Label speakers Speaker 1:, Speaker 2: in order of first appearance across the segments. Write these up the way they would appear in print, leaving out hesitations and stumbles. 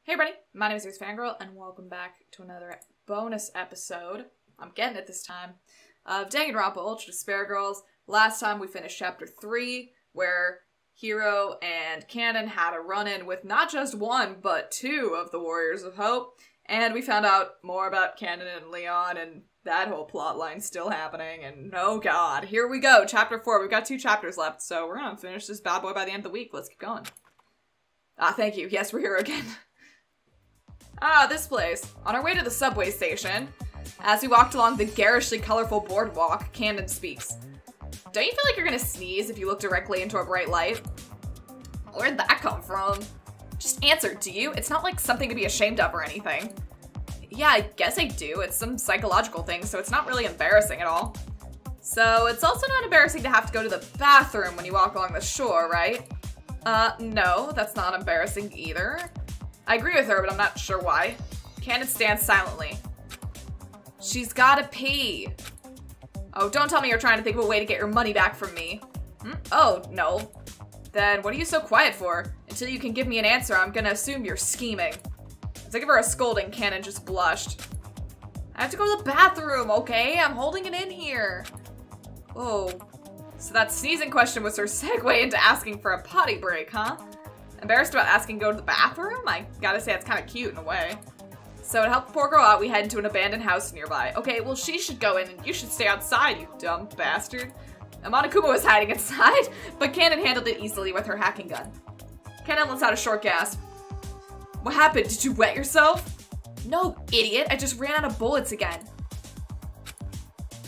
Speaker 1: Hey everybody, my name is AceFangirl, and welcome back to another bonus episode, I'm getting it this time, of Danganronpa Ultra Despair Girls. Last time we finished chapter 3, where Hiro and Canon had a run-in with not just one, but two of the Warriors of Hope, and we found out more about Canon and Leon, and that whole plot line's still happening, and oh god, here we go, chapter 4, we've got 2 chapters left, so we're gonna finish this bad boy by the end of the week. Let's keep going. Ah, thank you, yes, we're here again. Ah, this place. On our way to the subway station, as we walked along the garishly colorful boardwalk, Camden speaks. Don't you feel like you're gonna sneeze if you look directly into a bright light? Where'd that come from? Just answer, do you? It's not like something to be ashamed of or anything. Yeah, I guess I do. It's some psychological thing, so it's not really embarrassing at all. So it's also not embarrassing to have to go to the bathroom when you walk along the shore, right? No, that's not embarrassing either. I agree with her, but I'm not sure why. Candace stands silently. She's gotta pee. Oh, don't tell me you're trying to think of a way to get your money back from me. Oh, no. Then what are you so quiet for? Until you can give me an answer, I'm gonna assume you're scheming. As I give her a scolding, Cannon just blushed. I have to go to the bathroom, okay? I'm holding it in here. Oh. So that sneezing question was her segue into asking for a potty break, huh? Embarrassed about asking to go to the bathroom? I gotta say, it's kind of cute in a way. So to help the poor girl out, we head into an abandoned house nearby. Okay, well she should go in and you should stay outside, you dumb bastard. Monokuma was hiding inside, but Cannon handled it easily with her hacking gun. Cannon lets out a short gasp. What happened? Did you wet yourself? No, idiot. I just ran out of bullets again.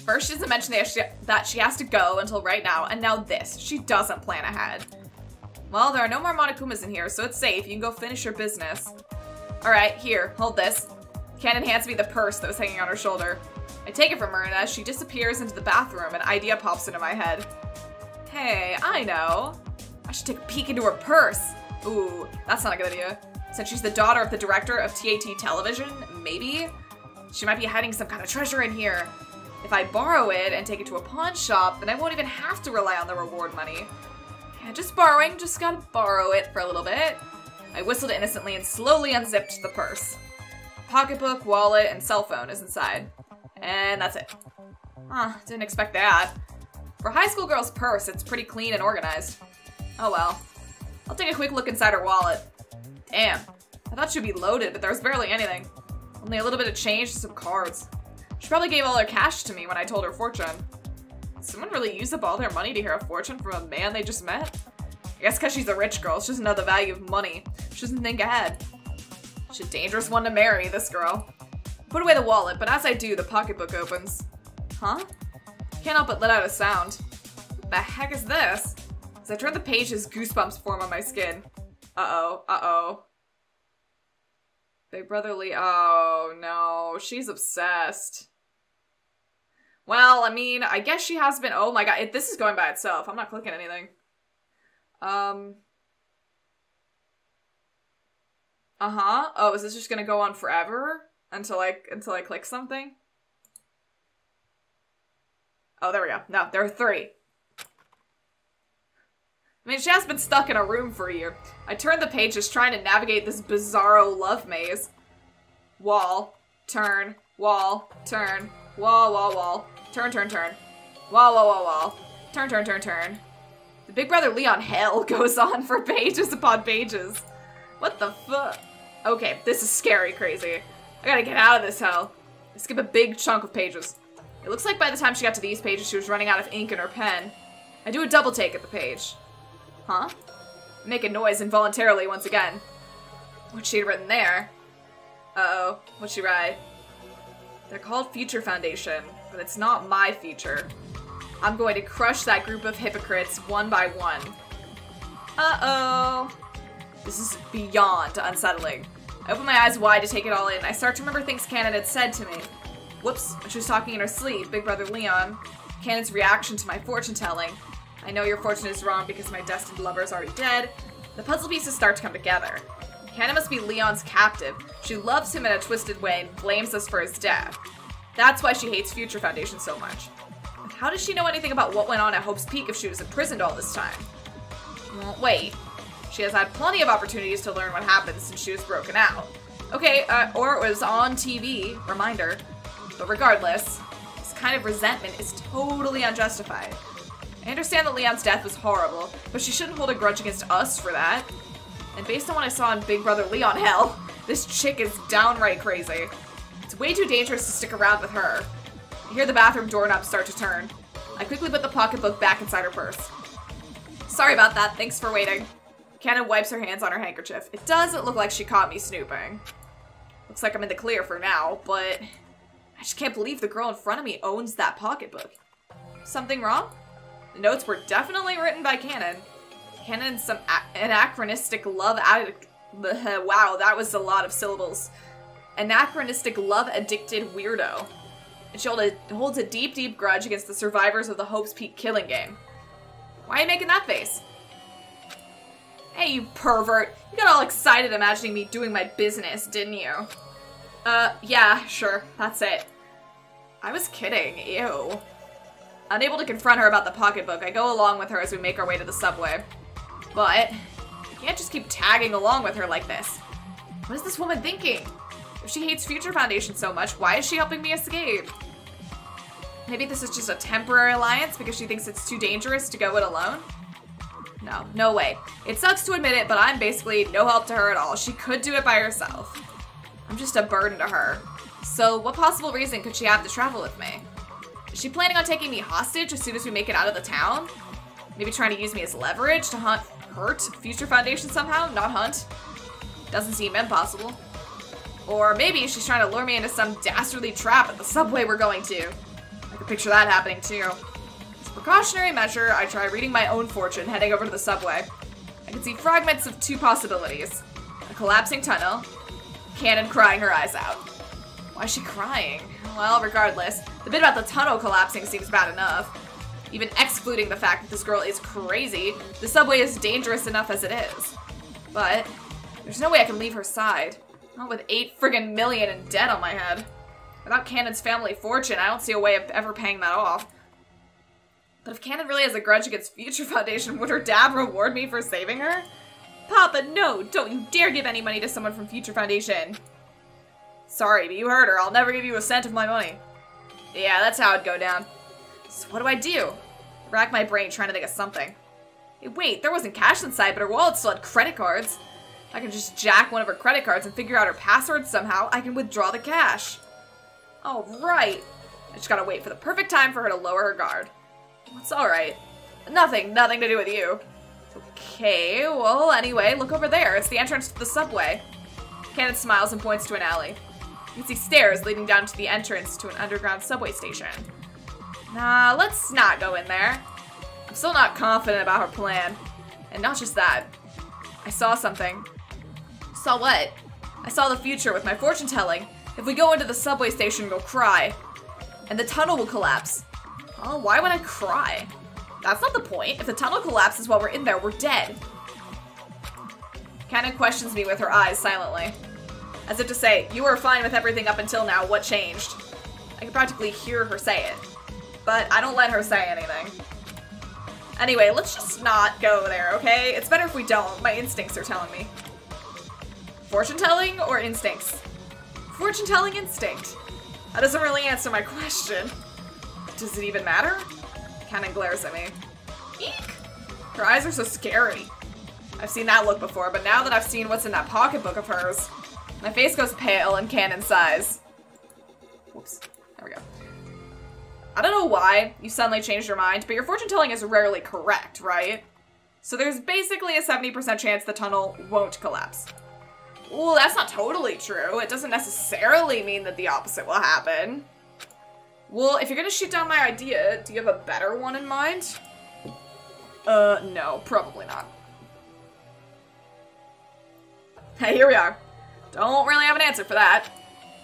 Speaker 1: First, she doesn't mention that she has to go until right now, and now this. She doesn't plan ahead. Well, there are no more Monokumas in here, so it's safe. You can go finish your business. Alright, here, hold this. Cannon hands me the purse that was hanging on her shoulder. I take it from her, and as she disappears into the bathroom, an idea pops into my head. Hey, I know. I should take a peek into her purse. Ooh, that's not a good idea. Since she's the daughter of the director of TAT Television, maybe? She might be hiding some kind of treasure in here. If I borrow it and take it to a pawn shop, then I won't even have to rely on the reward money. Yeah, just borrowing, just gotta borrow it for a little bit. I whistled innocently and slowly unzipped the purse. Pocketbook, wallet, and cell phone is inside. And that's it. Huh, didn't expect that. For a high school girl's purse, it's pretty clean and organized. Oh well. I'll take a quick look inside her wallet. Damn, I thought she'd be loaded, but there was barely anything. Only a little bit of change and some cards. She probably gave all her cash to me when I told her fortune. Did someone really use up all their money to hear a fortune from a man they just met? I guess because she's a rich girl, she doesn't know the value of money. She doesn't think ahead. She's a dangerous one to marry, this girl. Put away the wallet, but as I do, the pocketbook opens. Huh? Can't help but let out a sound. What the heck is this? As I turn the pages, goosebumps form on my skin. Uh-oh, uh-oh. Big Brother Lee, oh no, she's obsessed. Well, I mean, I guess she has been, oh my god, this is going by itself. I'm not clicking anything. Uh-huh. Oh, is this just gonna go on forever? Until I click something? Oh, there we go. No, there are 3. I mean, she has been stuck in a room for a year. I turned the pages trying to navigate this bizarro love maze. Wall, turn, wall, turn, wall, wall, wall, turn, turn, turn, wall, wall, wall, wall, turn, turn, turn, turn. The Big Brother Leon hell goes on for pages upon pages. What the fuck? Okay, this is scary crazy. I gotta get out of this hell. I skip a big chunk of pages. It looks like by the time she got to these pages, she was running out of ink in her pen. I do a double take at the page. Huh? Make a noise involuntarily once again. What she had written there? Uh-oh, what'd she write? They're called Future Foundation, but it's not my future. I'm going to crush that group of hypocrites one by one. Uh-oh. This is beyond unsettling. I open my eyes wide to take it all in. I start to remember things Cannon had said to me. Whoops, when she was talking in her sleep, Big Brother Leon. Cannon's reaction to my fortune-telling. I know your fortune is wrong because my destined lover is already dead. The puzzle pieces start to come together. Cannon must be Leon's captive. She loves him in a twisted way and blames us for his death. That's why she hates Future Foundation so much. How does she know anything about what went on at Hope's Peak if she was imprisoned all this time? Well, wait. She has had plenty of opportunities to learn what happened since she was broken out. Okay, or it was on TV, reminder. But regardless, this kind of resentment is totally unjustified. I understand that Leon's death was horrible, but she shouldn't hold a grudge against us for that. And based on what I saw in Big Brother Leon, hell, this chick is downright crazy. It's way too dangerous to stick around with her. I hear the bathroom doorknob start to turn. I quickly put the pocketbook back inside her purse. Sorry about that, thanks for waiting. Cannon wipes her hands on her handkerchief. It doesn't look like she caught me snooping. Looks like I'm in the clear for now, but I just can't believe the girl in front of me owns that pocketbook. Something wrong? The notes were definitely written by Cannon. Cannon's some anachronistic love addict. Wow, that was a lot of syllables. Anachronistic love-addicted weirdo. And she holds a deep, deep grudge against the survivors of the Hope's Peak killing game. Why are you making that face? Hey, you pervert. You got all excited imagining me doing my business, didn't you? Yeah, sure. That's it. I was kidding. Ew. Unable to confront her about the pocketbook, I go along with her as we make our way to the subway. But I can't just keep tagging along with her like this. What is this woman thinking? If she hates Future Foundation so much, why is she helping me escape? Maybe this is just a temporary alliance because she thinks it's too dangerous to go it alone? No, no way. It sucks to admit it, but I'm basically no help to her at all. She could do it by herself. I'm just a burden to her. So what possible reason could she have to travel with me? Is she planning on taking me hostage as soon as we make it out of the town? Maybe trying to use me as leverage to hurt Future Foundation somehow? Not hunt? Doesn't seem impossible. Or maybe she's trying to lure me into some dastardly trap at the subway we're going to. I could picture that happening too. As a precautionary measure, I try reading my own fortune heading over to the subway. I can see fragments of two possibilities. A collapsing tunnel, Cannon crying her eyes out. Why is she crying? Well, regardless, the bit about the tunnel collapsing seems bad enough. Even excluding the fact that this girl is crazy, the subway is dangerous enough as it is. But there's no way I can leave her side. Not with 8 friggin' million in debt on my head. Without Cannon's family fortune, I don't see a way of ever paying that off. But if Cannon really has a grudge against Future Foundation, would her dad reward me for saving her? Papa, no! Don't you dare give any money to someone from Future Foundation. Sorry, but you heard her. I'll never give you a cent of my money. Yeah, that's how it'd go down. So what do I do? Rack my brain trying to think of something. Hey, wait, there wasn't cash inside, but her wallet still had credit cards. I can just jack one of her credit cards and figure out her password somehow. I can withdraw the cash. Oh, right. I just gotta wait for the perfect time for her to lower her guard. It's alright. Nothing to do with you. Okay, well, anyway, look over there. It's the entrance to the subway. Cannon smiles and points to an alley. You can see stairs leading down to the entrance to an underground subway station. Nah, let's not go in there. I'm still not confident about her plan. And not just that. I saw something. Saw what? I saw the future with my fortune telling. If we go into the subway station, we'll cry. And the tunnel will collapse. Oh, why would I cry? That's not the point. If the tunnel collapses while we're in there, we're dead. Cannon questions me with her eyes silently. As if to say, you were fine with everything up until now, what changed? I can practically hear her say it. But I don't let her say anything. Anyway, let's just not go there, okay? It's better if we don't. My instincts are telling me. Fortune-telling or instincts? Fortune-telling instinct. That doesn't really answer my question. Does it even matter? Cannon glares at me. Eek! Her eyes are so scary. I've seen that look before, but now that I've seen what's in that pocketbook of hers, my face goes pale and Cannon sighs. Whoops. There we go. I don't know why you suddenly changed your mind, but your fortune-telling is rarely correct, right? So there's basically a 70% chance the tunnel won't collapse. Well, that's not totally true. It doesn't necessarily mean that the opposite will happen. Well, if you're gonna shoot down my idea, do you have a better one in mind? No, probably not. Hey, here we are. Don't really have an answer for that.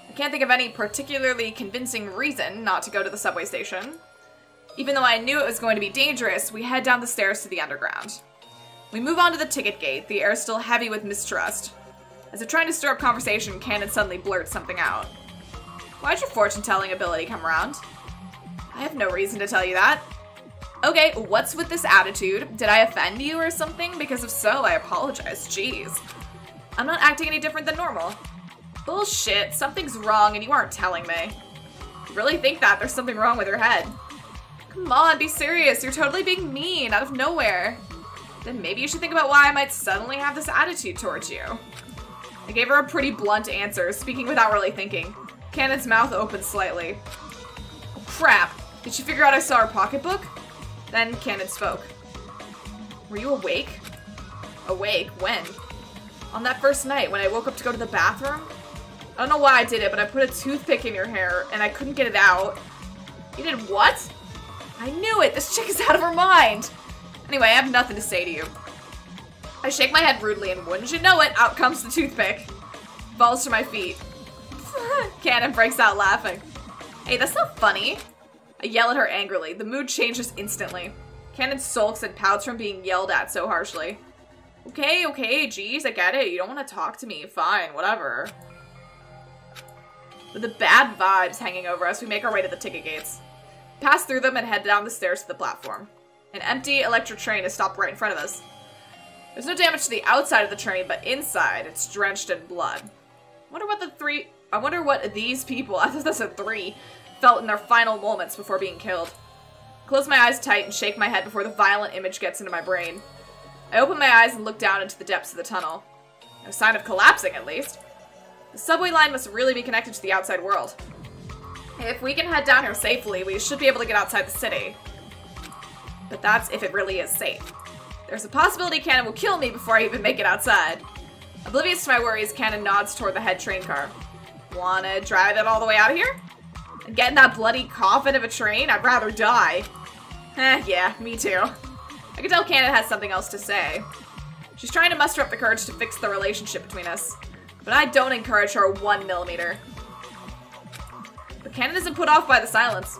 Speaker 1: I can't think of any particularly convincing reason not to go to the subway station. Even though I knew it was going to be dangerous, we head down the stairs to the underground. We move on to the ticket gate, the air still heavy with mistrust. As if trying to stir up conversation, Cannon suddenly blurts something out. Why'd your fortune-telling ability come around? I have no reason to tell you that. Okay, what's with this attitude? Did I offend you or something? Because if so, I apologize. Jeez. I'm not acting any different than normal. Bullshit, something's wrong and you aren't telling me. You really think that there's something wrong with your head? Come on, be serious. You're totally being mean out of nowhere. Then maybe you should think about why I might suddenly have this attitude towards you. I gave her a pretty blunt answer, speaking without really thinking. Cannon's mouth opened slightly. Oh, crap. Did she figure out I saw her pocketbook? Then Cannon spoke. Were you awake? Awake? When? On that first night when I woke up to go to the bathroom? I don't know why I did it, but I put a toothpick in your hair and I couldn't get it out. You did what? I knew it! This chick is out of her mind! Anyway, I have nothing to say to you. I shake my head rudely and wouldn't you know it, out comes the toothpick. Falls to my feet. Cannon breaks out laughing. Hey, that's not funny. I yell at her angrily. The mood changes instantly. Cannon sulks and pouts from being yelled at so harshly. Okay, geez, I get it. You don't want to talk to me. Fine, whatever. With the bad vibes hanging over us, we make our way to the ticket gates. Pass through them and head down the stairs to the platform. An empty electric train is stopped right in front of us. There's no damage to the outside of the train, but inside, it's drenched in blood. I wonder what these people, I thought that's a 3, felt in their final moments before being killed. Close my eyes tight and shake my head before the violent image gets into my brain. I open my eyes and look down into the depths of the tunnel. No sign of collapsing, at least. The subway line must really be connected to the outside world. If we can head down here safely, we should be able to get outside the city. But that's if it really is safe. There's a possibility Cannon will kill me before I even make it outside. Oblivious to my worries, Cannon nods toward the head train car. Wanna drive it all the way out of here? And get in that bloody coffin of a train? I'd rather die. Yeah, me too. I can tell Cannon has something else to say. She's trying to muster up the courage to fix the relationship between us. But I don't encourage her 1 millimeter. But Cannon isn't put off by the silence.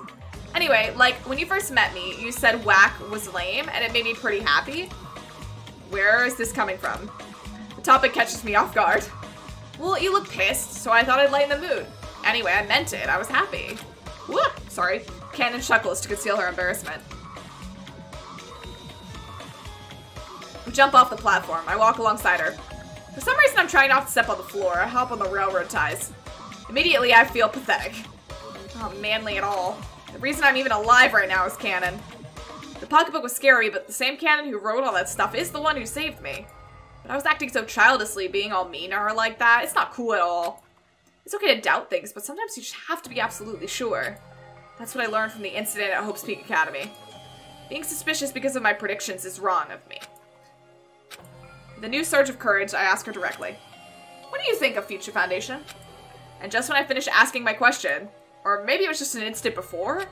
Speaker 1: Anyway, like, when you first met me, you said whack was lame, and it made me pretty happy. Where is this coming from? The topic catches me off guard. Well, you look pissed, so I thought I'd lighten the mood. Anyway, I meant it. I was happy. Whoop! Sorry. Cannon chuckles to conceal her embarrassment. We jump off the platform. I walk alongside her. For some reason, I'm trying not to step on the floor. I hop on the railroad ties. Immediately, I feel pathetic. Not manly at all. The reason I'm even alive right now is Cannon. The pocketbook was scary, but the same Cannon who wrote all that stuff is the one who saved me. But I was acting so childishly, being all mean to her like that. It's not cool at all. It's okay to doubt things, but sometimes you just have to be absolutely sure. That's what I learned from the incident at Hope's Peak Academy. Being suspicious because of my predictions is wrong of me. With a new surge of courage, I ask her directly. What do you think of Future Foundation? And just when I finish asking my question, or maybe it was just an instant before,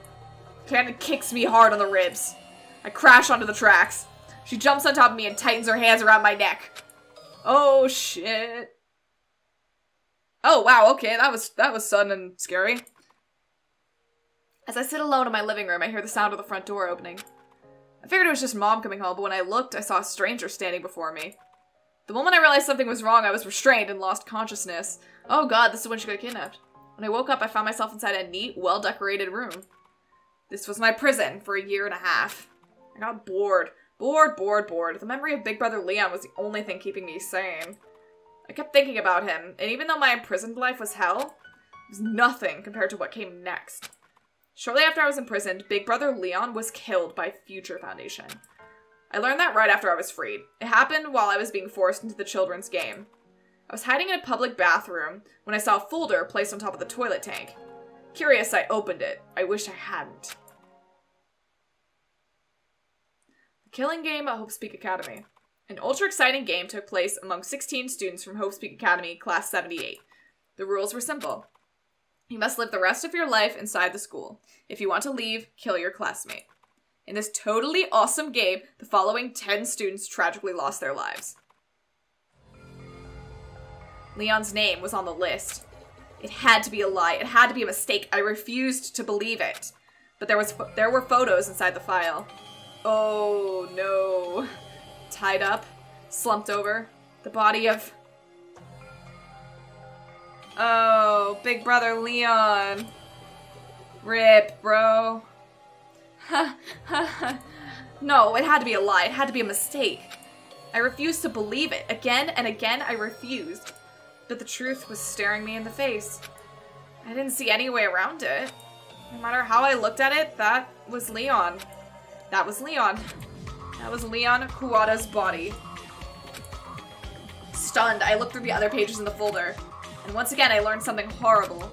Speaker 1: Cannon kicks me hard on the ribs. I crash onto the tracks. She jumps on top of me and tightens her hands around my neck. Oh shit. Oh wow, okay, that was sudden and scary. As I sit alone in my living room, I hear the sound of the front door opening. I figured it was just Mom coming home, but when I looked, I saw a stranger standing before me. The moment I realized something was wrong, I was restrained and lost consciousness. Oh god, this is when she got kidnapped. When I woke up, I found myself inside a neat, well-decorated room. This was my prison for 1.5 years. I got bored. Bored. The memory of Big Brother Leon was the only thing keeping me sane. I kept thinking about him, and even though my imprisoned life was hell, it was nothing compared to what came next. Shortly after I was imprisoned, Big Brother Leon was killed by Future Foundation. I learned that right after I was freed. It happened while I was being forced into the children's game. I was hiding in a public bathroom when I saw a folder placed on top of the toilet tank. Curious, I opened it. I wish I hadn't. The Killing Game at Hope's Peak Academy. An ultra-exciting game took place among 16 students from Hope's Peak Academy, Class 78. The rules were simple. You must live the rest of your life inside the school. If you want to leave, kill your classmate. In this totally awesome game, the following 10 students tragically lost their lives. Leon's name was on the list. It had to be a lie. It had to be a mistake. I refused to believe it. But there were photos inside the file. Oh no. Tied up, slumped over, the body of... Oh, Big Brother Leon. Rip, bro. No, it had to be a lie. It had to be a mistake. I refused to believe it. Again and again, I refused. But the truth was staring me in the face. I didn't see any way around it. No matter how I looked at it, that was Leon. That was Leon. That was Leon Kuwata's body. Stunned, I looked through the other pages in the folder. And once again, I learned something horrible.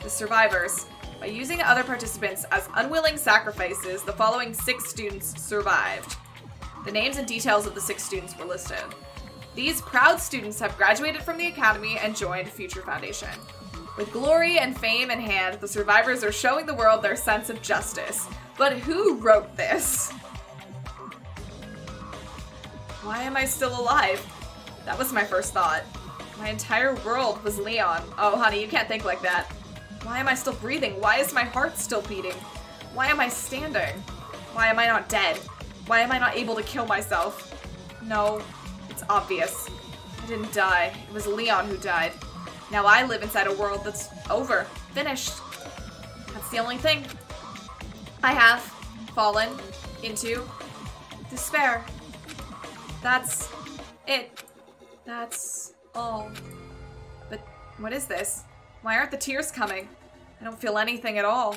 Speaker 1: The survivors. By using other participants as unwilling sacrifices, the following 6 students survived. The names and details of the 6 students were listed. These proud students have graduated from the academy and joined Future Foundation. With glory and fame in hand, the survivors are showing the world their sense of justice. But who wrote this? Why am I still alive? That was my first thought. My entire world was Leon. Oh, honey, you can't think like that. Why am I still breathing? Why is my heart still beating? Why am I standing? Why am I not dead? Why am I not able to kill myself? No, it's obvious. I didn't die. It was Leon who died. Now I live inside a world that's over. Finished. That's the only thing. I have fallen into despair. That's it. That's all. But what is this? Why aren't the tears coming? I don't feel anything at all.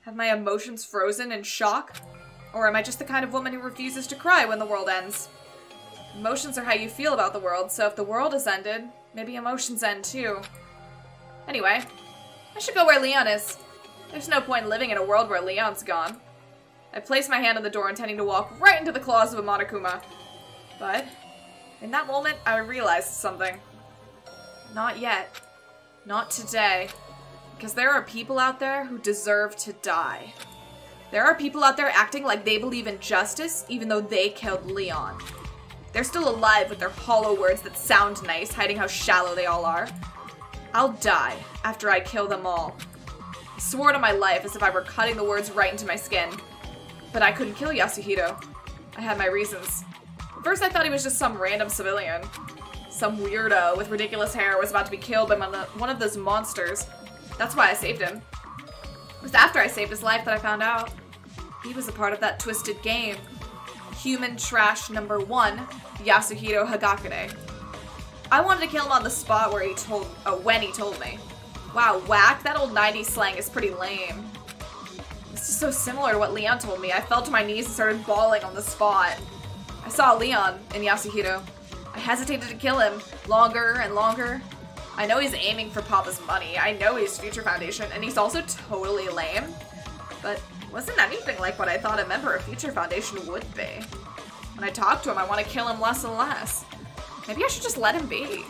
Speaker 1: Have my emotions frozen in shock? Or am I just the kind of woman who refuses to cry when the world ends? Emotions are how you feel about the world, so if the world has ended, maybe emotions end too. Anyway, I should go where Leon is. There's no point in living in a world where Leon's gone. I placed my hand on the door intending to walk right into the claws of a Monokuma. But, in that moment, I realized something. Not yet. Not today. Because there are people out there who deserve to die. There are people out there acting like they believe in justice, even though they killed Leon. They're still alive with their hollow words that sound nice, hiding how shallow they all are. I'll die after I kill them all. I swore to my life as if I were cutting the words right into my skin. But I couldn't kill Yasuhiro. I had my reasons. At first I thought he was just some random civilian. Some weirdo with ridiculous hair was about to be killed by one of those monsters. That's why I saved him. It was after I saved his life that I found out. He was a part of that twisted game. Human trash number 1, Yasuhiro Hagakure. I wanted to kill him on the spot where when he told me. Wow, whack, that old 90s slang is pretty lame. It's just so similar to what Leon told me. I fell to my knees and started bawling on the spot. I saw Leon in Yasuhiro. I hesitated to kill him longer and longer. I know he's aiming for Papa's money. I know he's Future Foundation, and he's also totally lame. But it wasn't anything like what I thought a member of Future Foundation would be. When I talk to him, I want to kill him less and less. Maybe I should just let him be.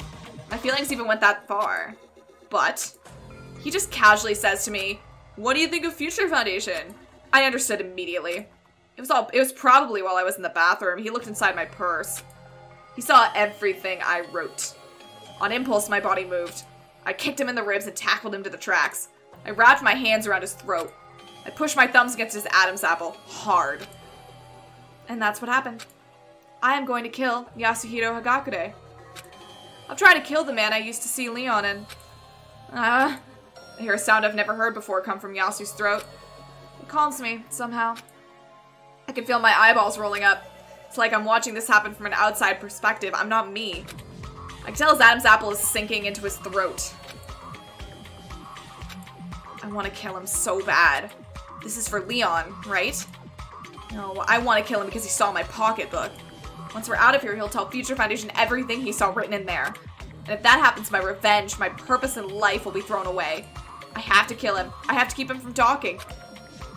Speaker 1: My feelings even went that far. But he just casually says to me, "What do you think of Future Foundation?" I understood immediately. It was probably while I was in the bathroom. He looked inside my purse. He saw everything I wrote. On impulse, my body moved. I kicked him in the ribs and tackled him to the tracks. I wrapped my hands around his throat. I pushed my thumbs against his Adam's apple, hard. And that's what happened. I am going to kill Yasuhiro Hagakure. I'm trying to kill the man I used to see Leon in. I hear a sound I've never heard before come from Yasu's throat. It calms me, somehow. I can feel my eyeballs rolling up. It's like I'm watching this happen from an outside perspective. I'm not me. I can tell his Adam's apple is sinking into his throat. I want to kill him so bad. This is for Leon, right? No, I want to kill him because he saw my pocketbook. Once we're out of here, he'll tell Future Foundation everything he saw written in there. And if that happens, my revenge, my purpose in life will be thrown away. I have to kill him. I have to keep him from talking.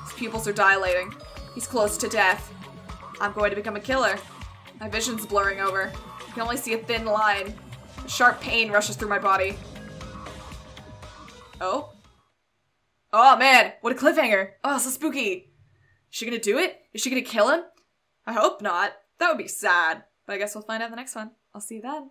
Speaker 1: His pupils are dilating. He's close to death. I'm going to become a killer. My vision's blurring over. I can only see a thin line. A sharp pain rushes through my body. Oh? Oh man, what a cliffhanger. Oh, so spooky. Is she gonna do it? Is she gonna kill him? I hope not. That would be sad. But I guess we'll find out in the next one. I'll see you then.